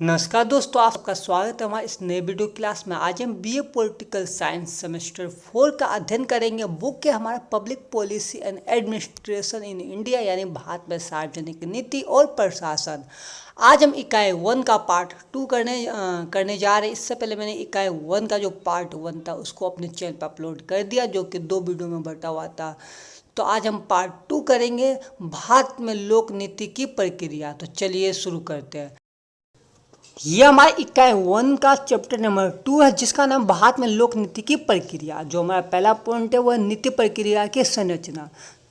नमस्कार दोस्तों, आपका स्वागत है हमारे इस नए वीडियो क्लास में। आज हम बीए पॉलिटिकल साइंस सेमेस्टर 4 का अध्ययन करेंगे। बुक है हमारा public policy and administration in India, यानी भारत में सार्वजनिक नीति और प्रशासन। आज हम इकाई 1 का पार्ट 2 करने जा रहे हैं। इससे पहले मैंने इकाई 1 का जो पार्ट 1 था उसको अपने चैनल पर अपलोड कर दिया, जो कि 2 वीडियो में बटा हुआ था। तो आज हम पार्ट 2 करेंगे, भारत में लोक नीति की प्रक्रिया। तो चलिए शुरू करते हैं। ये हमारे इकाई 1 का चैप्टर नंबर 2 है, जिसका नाम भारत में लोक नीति की प्रक्रिया। जो हमारा पहला पॉइंट है वह नीति प्रक्रिया की संरचना।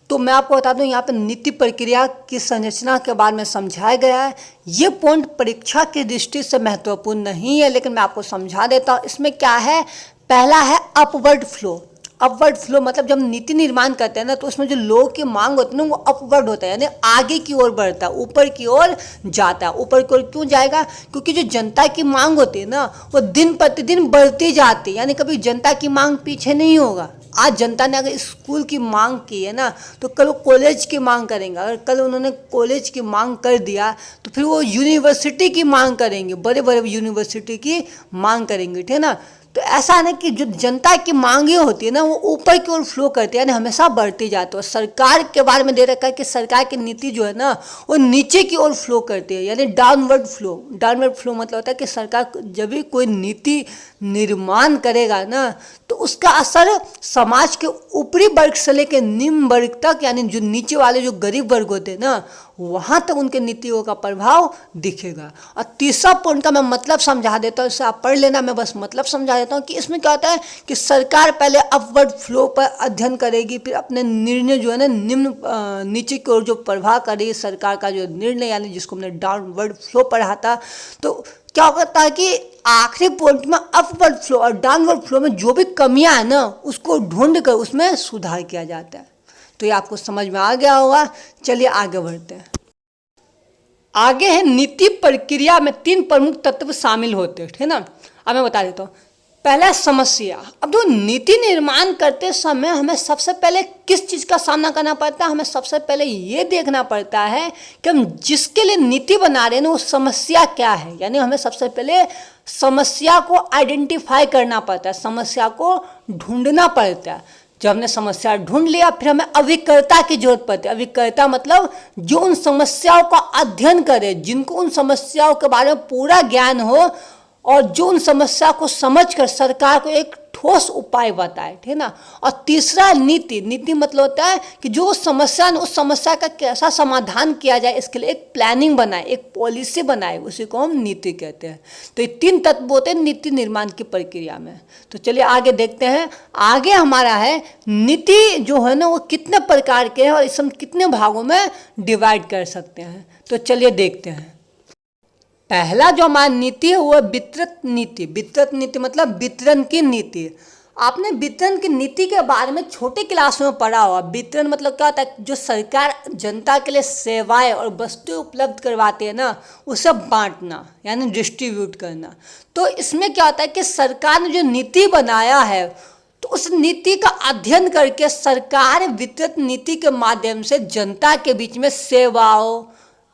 तो मैं आपको बता दूं, यहाँ पे नीति प्रक्रिया की संरचना के बारे में समझाया गया है। ये पॉइंट परीक्षा की दृष्टि से महत्वपूर्ण नहीं है, लेकिन मैं आपको समझा देता हूँ। इसमें क्या है, पहला है अपवर्ड फ्लो। अपवर्ड फ्लो मतलब जब नीति निर्माण करते हैं ना, तो उसमें जो लोगों की मांग होती है ना, वो अपवर्ड होता है, यानी आगे की ओर बढ़ता है, ऊपर की ओर जाता है। ऊपर की ओर क्यों जाएगा? क्योंकि जो जनता की मांग होती है ना, वो दिन प्रतिदिन बढ़ती जाती है, यानी कभी जनता की मांग पीछे नहीं होगा। आज जनता ने अगर स्कूल की मांग की है ना, तो कल वो कॉलेज की मांग करेंगे। अगर कल उन्होंने कॉलेज की मांग कर दिया, तो फिर वो यूनिवर्सिटी की मांग करेंगे, बड़े बड़े यूनिवर्सिटी की मांग करेंगे, ठीक है ना। तो ऐसा है ना कि जो जनता की मांगे होती है ना, वो ऊपर की ओर फ्लो करती है, यानी हमेशा बढ़ती जाती है। और सरकार के बारे में दे रखा है कि सरकार की नीति जो है ना, वो नीचे की ओर फ्लो करती है, यानी डाउनवर्ड फ्लो। डाउनवर्ड फ्लो मतलब होता है कि सरकार जब भी कोई नीति निर्माण करेगा ना, तो उसका असर समाज के ऊपरी वर्ग से लेकर निम्न वर्ग तक, यानी जो नीचे वाले जो गरीब वर्ग होते हैं ना, वहाँ तक उनके नीतियों का प्रभाव दिखेगा। और तीसरा पॉइंट का मैं मतलब समझा देता हूँ, इससे आप पढ़ लेना, मैं बस मतलब समझा देता हूँ कि इसमें क्या होता है कि सरकार पहले अपवर्ड फ्लो पर अध्ययन करेगी, फिर अपने निर्णय जो है ना नीचे की ओर जो प्रभाव करेगी सरकार का जो निर्णय, यानी जिसको हमने डाउनवर्ड फ्लो पढ़ा था। तो क्या होता है कि आखिरी पॉइंट में अपवर्ड फ्लो और डाउनवर्ड फ्लो में जो भी कमियां है ना, उसको ढूंढ कर उसमें सुधार किया जाता है। तो ये आपको समझ में आ गया होगा। चलिए आगे बढ़ते हैं। आगे है नीति प्रक्रिया में 3 प्रमुख तत्व शामिल होते हैं, ठीक है ना। अब मैं बता देता हूँ। पहला समस्या। अब जो नीति निर्माण करते समय हमें सबसे पहले किस चीज़ का सामना करना पड़ता है? हमें सबसे पहले ये देखना पड़ता है कि हम जिसके लिए नीति बना रहे हैं ना, वो समस्या क्या है। यानी हमें सबसे पहले समस्या को आइडेंटिफाई करना पड़ता है, समस्या को ढूंढना पड़ता है। जब हमने समस्या ढूंढ लिया, फिर हमें अभिकर्ता की जरूरत पड़ती है। अभिकर्ता मतलब जो उन समस्याओं का अध्ययन करे, जिनको उन समस्याओं के बारे में पूरा ज्ञान हो, और जो उन समस्या को समझकर सरकार को एक ठोस उपाय बताए, ठीक है ना। और तीसरा नीति। नीति मतलब होता है कि जो समस्या उस समस्या का कैसा समाधान किया जाए, इसके लिए एक प्लानिंग बनाए, एक पॉलिसी बनाए, उसी को हम नीति कहते हैं। तो ये 3 तत्व होते हैं नीति निर्माण की प्रक्रिया में। तो चलिए आगे देखते हैं। आगे हमारा है नीति जो है ना, वो कितने प्रकार के हैं और इसे हम कितने भागों में डिवाइड कर सकते हैं। तो चलिए देखते हैं। पहला जो हमारी नीति है वो है वितरण नीति। वितरण नीति मतलब वितरण की नीति। आपने वितरण की नीति के बारे में छोटे क्लास में पढ़ा होगा। वितरण मतलब क्या होता है? जो सरकार जनता के लिए सेवाएं और वस्तुएं उपलब्ध करवाती है ना, उसे बांटना, यानी डिस्ट्रीब्यूट करना। तो इसमें क्या होता है कि सरकार ने जो नीति बनाया है, तो उस नीति का अध्ययन करके सरकार वितरण नीति के माध्यम से जनता के बीच में सेवाओं,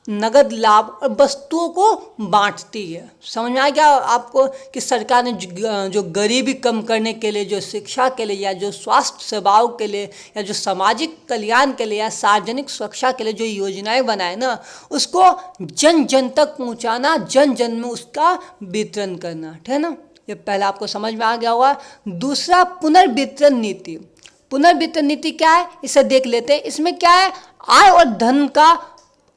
नगद लाभ और वस्तुओं को बांटती है। समझ में आ गया आपको कि सरकार ने जो गरीबी कम करने के लिए, जो शिक्षा के लिए, या जो स्वास्थ्य सेवाओं के लिए, या जो सामाजिक कल्याण के लिए, या सार्वजनिक सुरक्षा के लिए जो योजनाएं बनाए ना, उसको जन जन तक पहुंचाना, जन जन में उसका वितरण करना, ठीक है ना। ये पहला आपको समझ में आ गया होगा। दूसरा पुनर्वितरण नीति। पुनर्वितरण नीति क्या है, इसे देख लेते हैं। इसमें क्या है, आय और धन का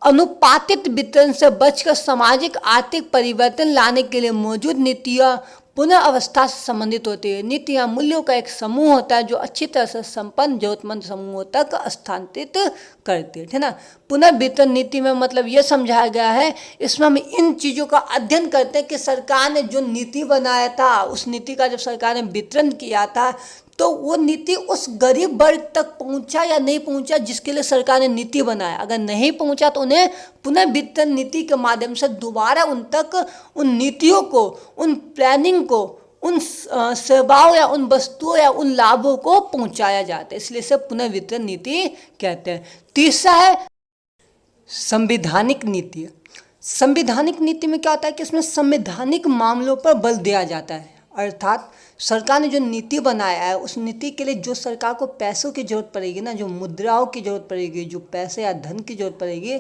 अनुपातित वितरण से बचकर सामाजिक आर्थिक परिवर्तन लाने के लिए मौजूद नीतियाँ पुनः अवस्था से संबंधित होती है। नीतियाँ मूल्यों का एक समूह होता है जो अच्छी तरह से संपन्न जरूरतमंद समूहों तक स्थानांतरित करती है, ठीक है ना। पुनर्वितरण नीति में मतलब ये समझाया गया है, इसमें हम इन चीज़ों का अध्ययन करते हैं कि सरकार ने जो नीति बनाया था, उस नीति का जब सरकार ने वितरण किया था, तो वो नीति उस गरीब वर्ग तक पहुंचा या नहीं पहुंचा जिसके लिए सरकार ने नीति बनाया। अगर नहीं पहुंचा तो उन्हें पुनर्वितरण नीति के माध्यम से दोबारा उन तक उन नीतियों को, उन प्लानिंग को, उन सेवाओं या उन वस्तुओं या उन लाभों को पहुंचाया जाता है, इसलिए इसे पुनर्वितरण नीति कहते हैं। तीसरा है संवैधानिक नीति। संवैधानिक नीति में क्या होता है कि इसमें संवैधानिक मामलों पर बल दिया जाता है, अर्थात सरकार ने जो नीति बनाया है उस नीति के लिए जो सरकार को पैसों की जरूरत पड़ेगी ना, जो मुद्राओं की जरूरत पड़ेगी, जो पैसे या धन की जरूरत पड़ेगी,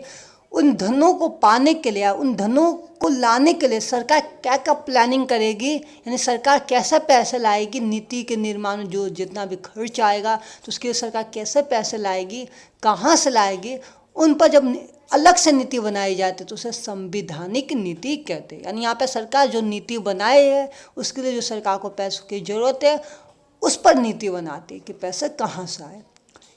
उन धनों को पाने के लिए, उन धनों को लाने के लिए सरकार क्या क्या प्लानिंग करेगी, यानी सरकार कैसे पैसे लाएगी, नीति के निर्माण में जो जितना भी खर्च आएगा तो उसके लिए सरकार कैसे पैसे लाएगी, कहाँ से लाएगी, उन पर जब अलग से नीति बनाई जाती है तो उसे संवैधानिक नीति कहते हैं। यानी यहाँ पे सरकार जो नीति बनाए है उसके लिए जो सरकार को पैसों की ज़रूरत है उस पर नीति बनाती है कि पैसे कहाँ से आए।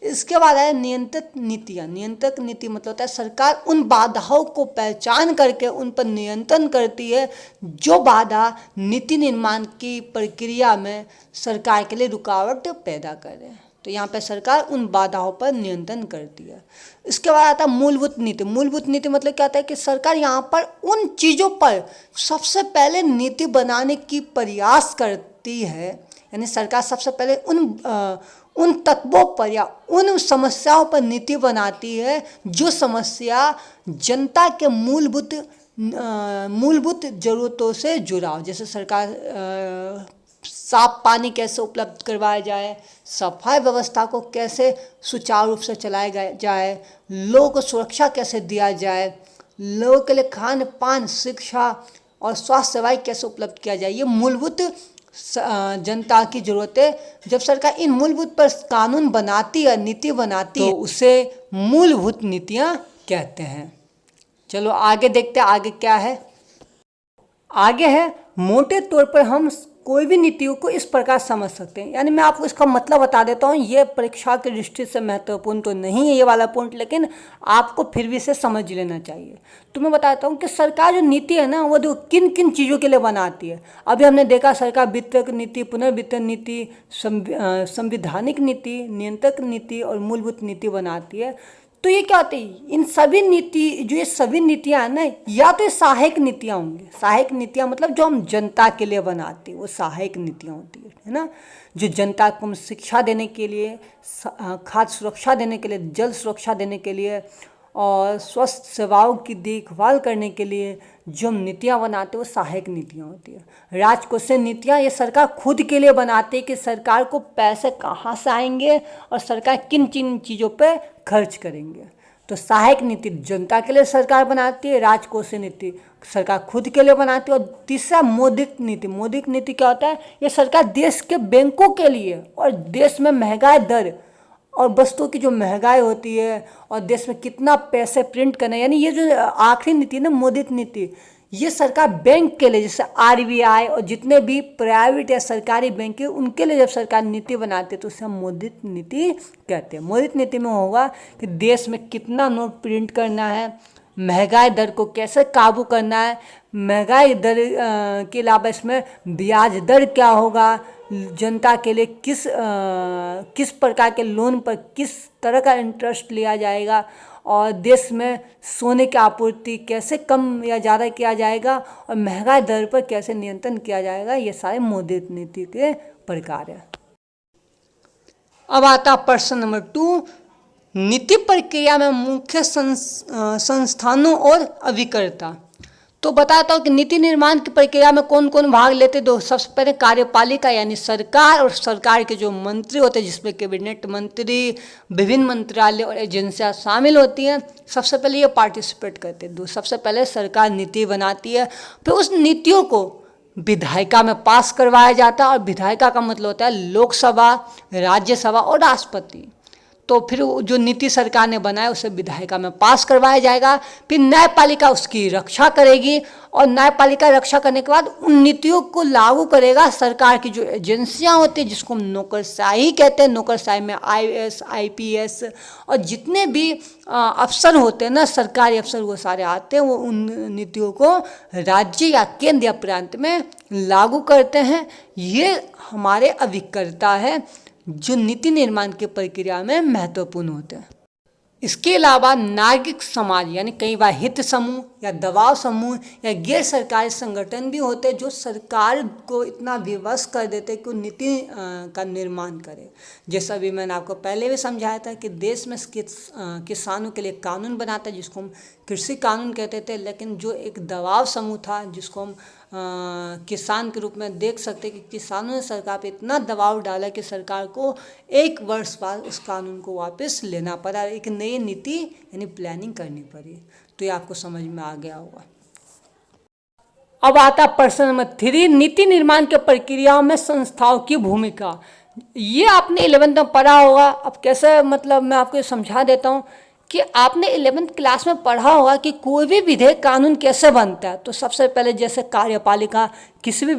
इसके बाद है नियंत्रक नीतियाँ। नियंत्रक नीति मतलब होता है सरकार उन बाधाओं को पहचान करके उन पर नियंत्रण करती है जो बाधा नीति निर्माण की प्रक्रिया में सरकार के लिए रुकावट पैदा करे। तो यहाँ पे सरकार उन बाधाओं पर नियंत्रण करती है। इसके बाद आता है मूलभूत नीति। मूलभूत नीति मतलब क्या होता है कि सरकार यहाँ पर उन चीज़ों पर सबसे पहले नीति बनाने की प्रयास करती है, यानी सरकार सबसे पहले उन तत्वों पर या उन समस्याओं पर नीति बनाती है जो समस्या जनता के मूलभूत ज़रूरतों से जुड़ा हो। जैसे सरकार साफ पानी कैसे उपलब्ध करवाया जाए, सफाई व्यवस्था को कैसे सुचारू रूप से चलाया जाए, लोगों को सुरक्षा कैसे दिया जाए, लोगों के लिए खान पान, शिक्षा और स्वास्थ्य सेवाएं कैसे उपलब्ध किया जाए, ये मूलभूत जनता की ज़रूरतें। जब सरकार इन मूलभूत पर कानून बनाती है, नीति बनाती है, तो उसे मूलभूत नीतियाँ कहते हैं। चलो आगे देखते हैं आगे क्या है। आगे है मोटे तौर पर हम कोई भी नीतियों को इस प्रकार समझ सकते हैं, यानी मैं आपको इसका मतलब बता देता हूँ। ये परीक्षा की दृष्टि से महत्वपूर्ण तो नहीं है ये वाला पॉइंट, लेकिन आपको फिर भी इसे समझ लेना चाहिए। तो मैं बताता हूँ कि सरकार जो नीति है ना वो जो किन किन चीज़ों के लिए बनाती है। अभी हमने देखा सरकार वित्तक नीति, पुनर्वितरण नीति, संवैधानिक नीति, नियंत्रक नीति और मूलभूत नीति बनाती है। तो ये क्या होती है, इन सभी नीति जो ये सभी नीतियाँ हैं ना, या तो ये सहायक नीतियाँ होंगी। सहायक नीतियाँ मतलब जो हम जनता के लिए बनाते हैं वो सहायक नीतियाँ होती है ना, जो जनता को हम शिक्षा देने के लिए, खाद्य सुरक्षा देने के लिए, जल सुरक्षा देने के लिए और स्वस्थ सेवाओं की देखभाल करने के लिए जो हम नीतियाँ बनाते हैं वो सहायक नीतियाँ होती है। राजकोषीय नीतियाँ ये सरकार खुद के लिए बनाती है कि सरकार को पैसे कहाँ से आएंगे और सरकार किन किन चीज़ों पे खर्च करेंगे। तो सहायक नीति जनता के लिए सरकार बनाती है, राजकोषीय नीति सरकार खुद के लिए बनाती है। और तीसरा मौद्रिक नीति। मौद्रिक नीति क्या होता है, ये सरकार देश के बैंकों के लिए और देश में महंगाई दर और वस्तुओं की जो महंगाई होती है और देश में कितना पैसे प्रिंट करना है, यानी ये जो आखिरी नीति है ना मौद्रिक नीति, ये सरकार बैंक के लिए, जैसे आरबीआई और जितने भी प्राइवेट या सरकारी बैंक है उनके लिए जब सरकार नीति बनाती है तो उसे हम मौद्रिक नीति कहते हैं। मौद्रिक नीति में होगा कि देश में कितना नोट प्रिंट करना है, महंगाई दर को कैसे काबू करना है, महंगाई दर के अलावा इसमें ब्याज दर क्या होगा, जनता के लिए किस प्रकार के लोन पर किस तरह का इंटरेस्ट लिया जाएगा, और देश में सोने की आपूर्ति कैसे कम या ज़्यादा किया जाएगा और महंगाई दर पर कैसे नियंत्रण किया जाएगा। ये सारे मौद्रिक नीति के प्रकार है। अब आता प्रश्न नंबर 2, नीति प्रक्रिया में मुख्य संस्थानों और अभिकर्ता। तो बताता हूँ कि नीति निर्माण की प्रक्रिया में कौन कौन भाग लेते। दो, सबसे पहले कार्यपालिका यानी सरकार और सरकार के जो मंत्री होते हैं जिसमें कैबिनेट मंत्री, विभिन्न मंत्रालय और एजेंसियां शामिल होती हैं, सबसे पहले ये पार्टिसिपेट करते हैं। सबसे पहले सरकार नीति बनाती है, फिर उस नीतियों को विधायिका में पास करवाया जाता है। और विधायिका का मतलब होता है लोकसभा, राज्यसभा और राष्ट्रपति। तो फिर जो नीति सरकार ने बनाया उसे विधायिका में पास करवाया जाएगा, फिर न्यायपालिका उसकी रक्षा करेगी और न्यायपालिका रक्षा करने के बाद उन नीतियों को लागू करेगा सरकार की जो एजेंसियां होती हैं जिसको हम नौकरशाही कहते हैं। नौकरशाही में IAS, IPS और जितने भी अफसर होते हैं ना, सरकारी अफसर, वो सारे आते हैं, वो उन नीतियों को राज्य या केंद्र या प्रांत में लागू करते हैं। ये हमारे अभिकर्ता है जो नीति निर्माण की प्रक्रिया में महत्वपूर्ण होते हैं। इसके अलावा नागरिक समाज यानी कई बार हित समूह या दबाव समूह या गैर सरकारी संगठन भी होते हैं जो सरकार को इतना विवश कर देते हैं कि वो नीति का निर्माण करे। जैसा भी मैंने आपको पहले भी समझाया था कि देश में किसानों के लिए कानून बनाता है जिसको हम कृषि कानून कहते थे, लेकिन जो एक दबाव समूह था जिसको हम किसान के रूप में देख सकते कि किसानों ने सरकार पे इतना दबाव डाला कि सरकार को 1 वर्ष बाद उस कानून को वापस लेना पड़ा, एक नई नीति यानी प्लानिंग करनी पड़ी। तो ये आपको समझ में आ गया होगा। अब आता प्रश्न नंबर 3, नीति निर्माण के प्रक्रियाओं में संस्थाओं की भूमिका। ये आपने 11th में पढ़ा होगा। अब कैसे, मतलब मैं आपको समझा देता हूँ कि आपने 11th क्लास में पढ़ा होगा कि कोई भी विधेयक कानून कैसे बनता है। तो सबसे पहले जैसे कार्यपालिका किसी भी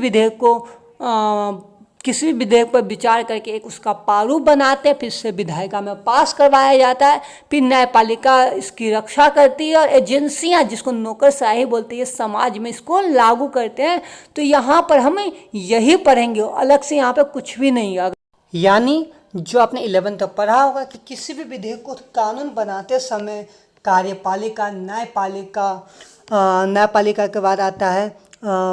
विधेयक पर विचार करके एक उसका प्रारूप बनाते हैं, फिर से विधायिका में पास करवाया जाता है, फिर न्यायपालिका इसकी रक्षा करती है और एजेंसियां जिसको नौकरशाही बोलती है समाज में इसको लागू करते हैं। तो यहाँ पर हमें यही पढ़ेंगे, अलग से यहाँ पे कुछ भी नहीं है। यानी जो आपने 11th में पढ़ा होगा कि किसी भी विधेयक को कानून बनाते समय कार्यपालिका, न्यायपालिका के बाद आता है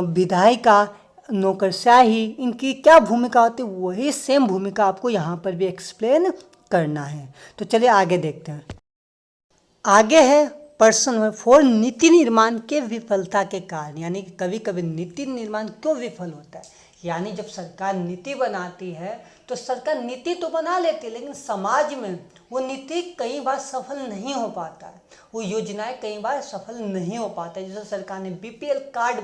विधायिका, नौकरशाही, इनकी क्या भूमिका होती है, वही सेम भूमिका आपको यहाँ पर भी एक्सप्लेन करना है। तो चलिए आगे देखते हैं। आगे है प्रश्न नंबर 4, नीति निर्माण के विफलता के कारण। यानी कभी कभी नीति निर्माण क्यों विफल होता है। यानी जब सरकार नीति बनाती है तो सरकार नीति तो बना लेती है, लेकिन समाज में वो नीति कई बार सफल नहीं हो पाता है, वो योजनाएं कई बार सफल नहीं हो पाता है। जैसे सरकार ने BPL कार्ड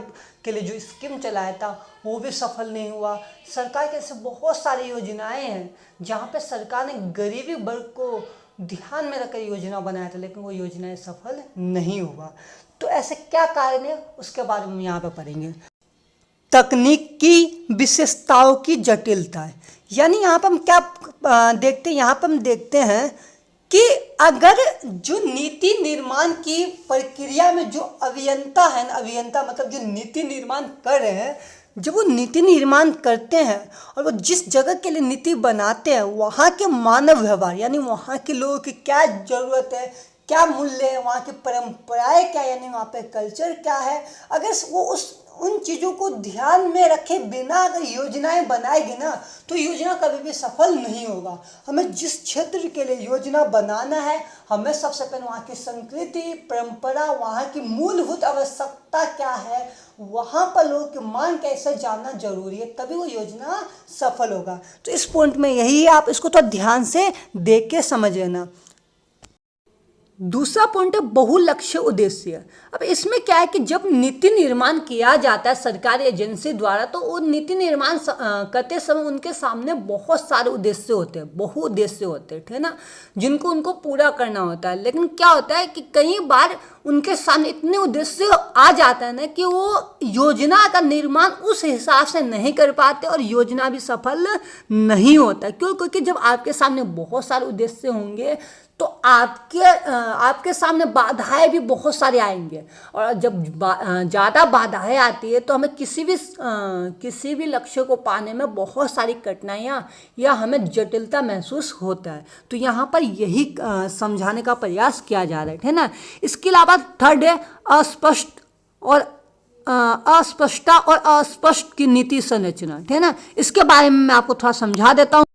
के लिए जो स्कीम चलाया था वो भी सफल नहीं हुआ। सरकार के ऐसे बहुत सारी योजनाएं हैं जहाँ पे सरकार ने गरीबी वर्ग को ध्यान में रखकर योजना बनाया था, लेकिन वो योजनाएं सफल नहीं हुआ। तो ऐसे क्या कारण है उसके बारे में यहाँ पे पढ़ेंगे। तकनीक की विशेषताओं की जटिलता है। यानी यहाँ पर हम क्या देखते हैं, यहाँ पर हम देखते हैं कि अगर जो नीति निर्माण की प्रक्रिया में जो अभियंता है, अभियंता मतलब जो नीति निर्माण कर रहे हैं, जब वो नीति निर्माण करते हैं और वो जिस जगह के लिए नीति बनाते हैं वहाँ के मानव व्यवहार यानी वहाँ के लोगों की क्या ज़रूरत है, क्या मूल्य है, वहाँ की परंपराएं क्या, यानी वहाँ पे कल्चर क्या है, अगर वो उन चीज़ों को ध्यान में रखे बिना अगर योजनाएं बनाएगी ना तो योजना कभी भी सफल नहीं होगा। हमें जिस क्षेत्र के लिए योजना बनाना है हमें सबसे पहले वहाँ की संस्कृति, परंपरा, वहाँ की मूलभूत आवश्यकता क्या है, वहाँ पर लोगों की मांग कैसे जानना जरूरी है, तभी वो योजना सफल होगा। तो इस पॉइंट में यही है, आप इसको तो ध्यान से देख के समझ लेना। दूसरा पॉइंट है बहुलक्ष्य उद्देश्य। अब इसमें क्या है कि जब नीति निर्माण किया जाता है सरकारी एजेंसी द्वारा तो वो नीति निर्माण करते समय उनके सामने बहुत सारे उद्देश्य होते हैं, बहुउद्देश्य होते हैं, ठीक है ना, जिनको उनको पूरा करना होता है। लेकिन क्या होता है कि कई बार उनके सामने इतने उद्देश्य आ जाता है ना कि वो योजना का निर्माण उस हिसाब से नहीं कर पाते और योजना भी सफल नहीं होता। क्यों? क्योंकि जब आपके सामने बहुत सारे उद्देश्य होंगे तो आपके सामने बाधाएं भी बहुत सारे आएंगे और जब ज़्यादा बाधाएं आती है तो हमें किसी भी लक्ष्य को पाने में बहुत सारी कठिनाइयाँ या हमें जटिलता महसूस होता है। तो यहाँ पर यही समझाने का प्रयास किया जा रहा है ना। इसके अलावा थर्ड है अस्पष्टता और अस्पष्ट की नीति संरचना, ठीक है ना। इसके बारे में मैं आपको थोड़ा समझा देता हूँ।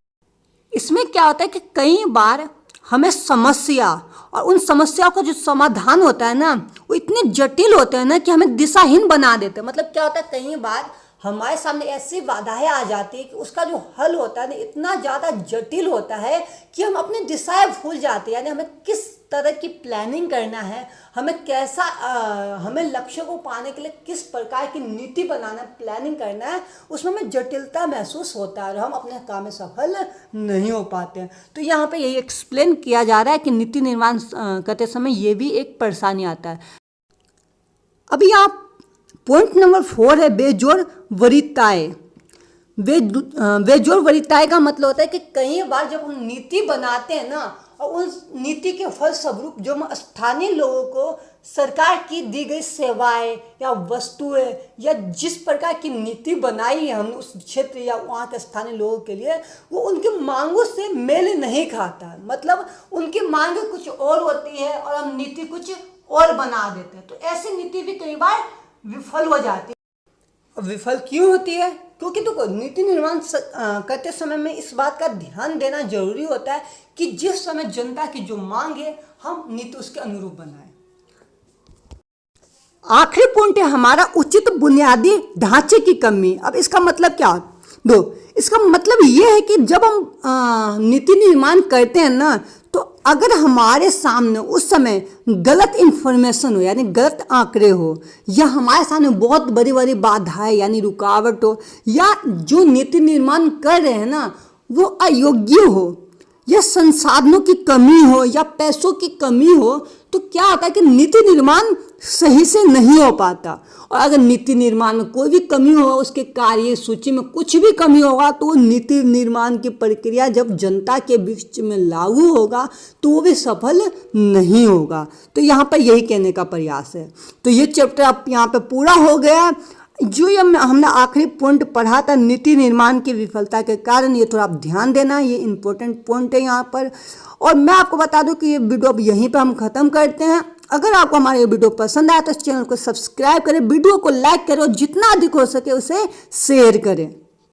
इसमें क्या होता है कि कई बार हमें समस्या और उन समस्याओं का जो समाधान होता है ना वो इतने जटिल होते हैं ना कि हमें दिशाहीन बना देते हैं। मतलब क्या होता है, कई बार हमारे सामने ऐसी बाधाएं आ जाती है कि उसका जो हल होता है ना इतना ज़्यादा जटिल होता है कि हम अपनी दिशाएं भूल जाते हैं। यानी हमें किस तरह की प्लानिंग करना है, हमें कैसा हमें लक्ष्य को पाने के लिए किस प्रकार की नीति बनाना है, प्लानिंग करना है, उसमें हमें जटिलता महसूस होता है और हम अपने काम में सफल नहीं हो पाते हैं। तो यहाँ पे यही एक्सप्लेन किया जा रहा है कि नीति निर्माण करते समय ये भी एक परेशानी आता है। अभी आप पॉइंट नंबर 4 है बेजोड़ वरीयताएं। बेजोड़ वरीयताएं का मतलब होता है कि कई बार जब हम नीति बनाते हैं ना और उस नीति के फलस्वरूप जो स्थानीय लोगों को सरकार की दी गई सेवाएं या वस्तुएं या जिस प्रकार की नीति बनाई है हमने उस क्षेत्र या वहाँ के स्थानीय लोगों के लिए, वो उनकी मांगों से मेल नहीं खाता। मतलब उनकी मांगें कुछ और होती है और हम नीति कुछ और बना देते हैं। तो ऐसी नीति भी कई बार विफल हो जाती है। विफल क्यों होती है? क्योंकि तो नीति निर्माण करते समय में इस बात का ध्यान देना जरूरी होता है कि जिस समय जनता की जो मांग है हम नीति उसके अनुरूप बनाएं। आखिरी पॉइंट है हमारा उचित बुनियादी ढांचे की कमी। अब इसका मतलब क्या? इसका मतलब ये है कि जब हम नीति निर्माण करते हैं ना, तो अगर हमारे सामने उस समय गलत इन्फॉर्मेशन हो यानी गलत आंकड़े हो, या हमारे सामने बहुत बड़ी बड़ी बाधाएं यानी रुकावट हो, या जो नीति निर्माण कर रहे हैं ना वो अयोग्य हो, या संसाधनों की कमी हो या पैसों की कमी हो, तो क्या होता है कि नीति निर्माण सही से नहीं हो पाता। और अगर नीति निर्माण में कोई भी कमी हो, उसके कार्य सूची में कुछ भी कमी होगा, तो नीति निर्माण की प्रक्रिया जब जनता के बीच में लागू होगा तो वो भी सफल नहीं होगा। तो यहाँ पर यही कहने का प्रयास है। तो ये चैप्टर अब यहाँ पे पूरा हो गया। जो ये हमने आखिरी पॉइंट पढ़ा था नीति निर्माण की विफलता के कारण, ये थोड़ा आप ध्यान देना, ये इंपॉर्टेंट पॉइंट है यहाँ पर। और मैं आपको बता दूं कि ये वीडियो अब यहीं पे हम ख़त्म करते हैं। अगर आपको हमारा ये वीडियो पसंद आया तो इस चैनल को सब्सक्राइब करें, वीडियो को लाइक करें और जितना अधिक हो सके उसे शेयर करें।